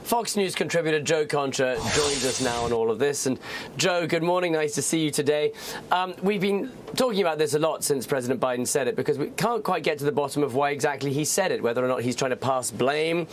Fox News contributor Joe Concha joins us now on all of this. And Joe, good morning. Nice to see you today. We've been talking about this a lot since President Biden said it, because we can't quite get to the bottom of why exactly he said it, whether or not he's trying to pass blame,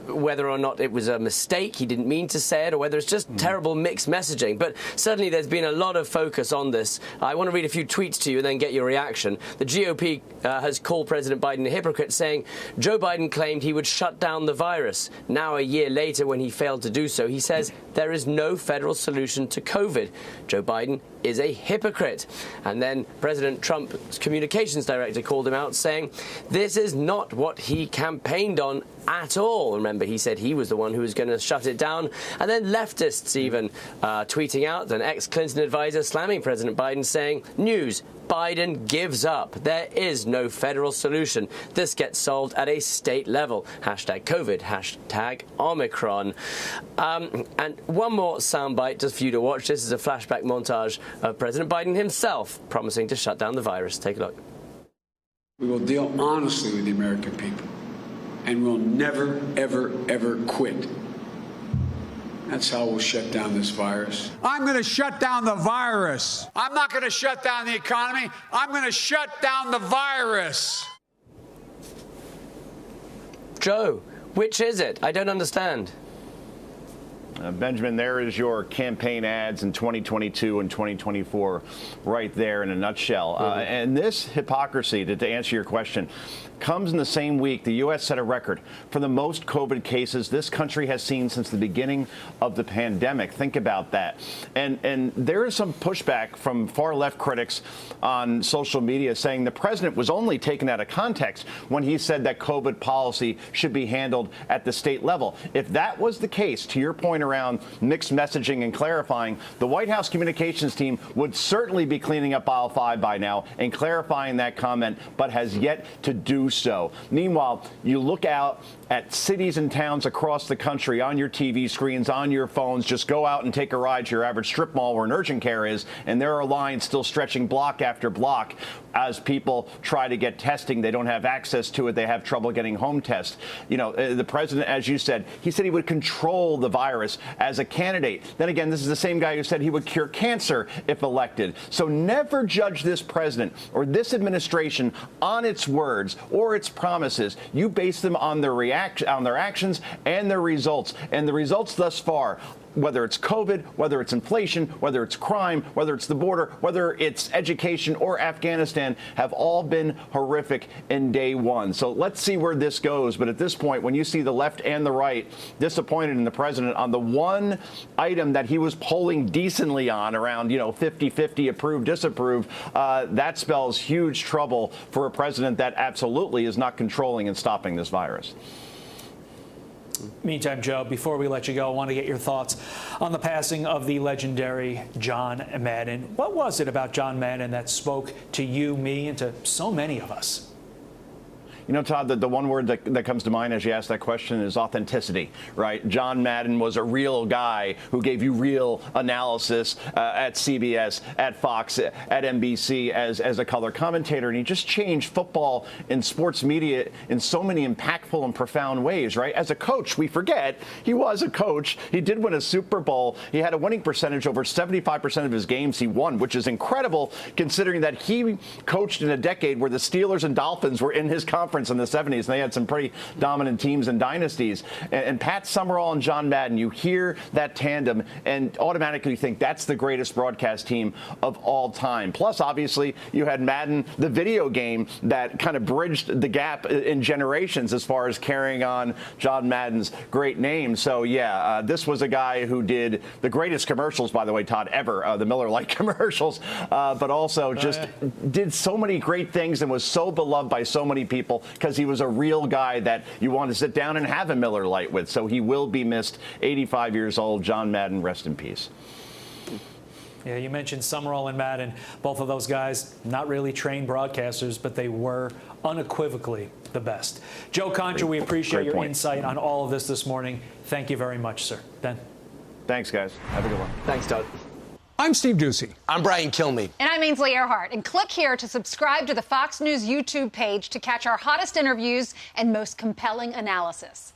whether or not it was a mistake, he didn't mean to say it, or whether it's just terrible mixed messaging. But certainly there's been a lot of focus on this. I want to read a few tweets to you and then get your reaction. The GOP has called President Biden a hypocrite, saying Joe Biden claimed he would shut down the virus. Now, a year later, when he failed to do so, he says there is no federal solution to COVID. Joe Biden is a hypocrite. And then President Trump's communications director called him out, saying this is not what he campaigned on at all. Remember, he said he was the one who was going to shut it down. And then leftists even tweeting out, an ex-Clinton advisor slamming President Biden, saying, news, Biden gives up. There is no federal solution. This gets solved at a state level. Hashtag COVID, hashtag Omicron. And one more soundbite just for you to watch. This is a flashback montage of President Biden himself promising to shut down the virus. Take a look. We will deal honestly with the American people, and we'll never, ever, ever quit. That's how we'll shut down this virus. I'm going to shut down the virus. I'm not going to shut down the economy. I'm going to shut down the virus. Joe, which is it? I don't understand. Benjamin, there is your campaign ads in 2022 and 2024 right there in a nutshell. And this hypocrisy, to answer your question, comes in the same week the U.S. set a record for the most COVID cases this country has seen since the beginning of the pandemic. Think about that. And there is some pushback from far left critics on social media saying the president was only taken out of context when he said that COVID policy should be handled at the state level. If that was the case, to your point around mixed messaging and clarifying, the White House communications team would certainly be cleaning up aisle 5 by now and clarifying that comment, but has yet to do so. Meanwhile, you look out at cities and towns across the country on your TV screens, on your phones, just go out and take a ride to your average strip mall where an urgent care is, and there are lines still stretching block after block as people try to get testing. They don't have access to it. They have trouble getting home tests. You know, the president, as you said, he said he would control the virus as a candidate. Then again, this is the same guy who said he would cure cancer if elected. So never judge this president or this administration on its words or its promises. You base them on their actions and their results. And the results thus far, whether it's COVID, whether it's inflation, whether it's crime, whether it's the border, whether it's education or Afghanistan, have all been horrific in day one. So let's see where this goes. But at this point, when you see the left and the right disappointed in the president on the one item that he was polling decently on, around, 50-50 approve, disapprove, that spells huge trouble for a president that absolutely is not controlling and stopping this virus. Meantime, Joe, before we let you go, I want to get your thoughts on the passing of the legendary John Madden. What was it about John Madden that spoke to you, me, and to so many of us? Todd, the one word that comes to mind as you ask that question is authenticity, right? John Madden was a real guy who gave you real analysis at CBS, at Fox, at NBC as a color commentator. And he just changed football and sports media in so many impactful and profound ways, right? As a coach, we forget he was a coach. He did win a Super Bowl. He had a winning percentage over 75% of his games he won, which is incredible considering that he coached in a decade where the Steelers and Dolphins were in his conference in the 70s, and they had some pretty dominant teams and dynasties. And Pat Summerall and John Madden, you hear that tandem and automatically think that's the greatest broadcast team of all time. Plus, obviously, you had Madden, the video game, that kind of bridged the gap in generations as far as carrying on John Madden's great name. So, yeah, this was a guy who did the greatest commercials, by the way, Todd, ever, the Miller Lite commercials, but also just did so many great things and was so beloved by so many people, because he was a real guy that you want to sit down and have a Miller Lite with. So he will be missed. 85 years old. John Madden, rest in peace. Yeah, you mentioned Summerall and Madden. Both of those guys, not really trained broadcasters, but they were unequivocally the best. Joe Concha, we appreciate your insight on all of this morning. Thank you very much, sir. Ben. Thanks, guys. Have a good one. Thanks, Doug. I'm Steve Ducey. I'm Brian Kilmeade. And I'm Ainsley Earhart. And click here to subscribe to the Fox News YouTube page to catch our hottest interviews and most compelling analysis.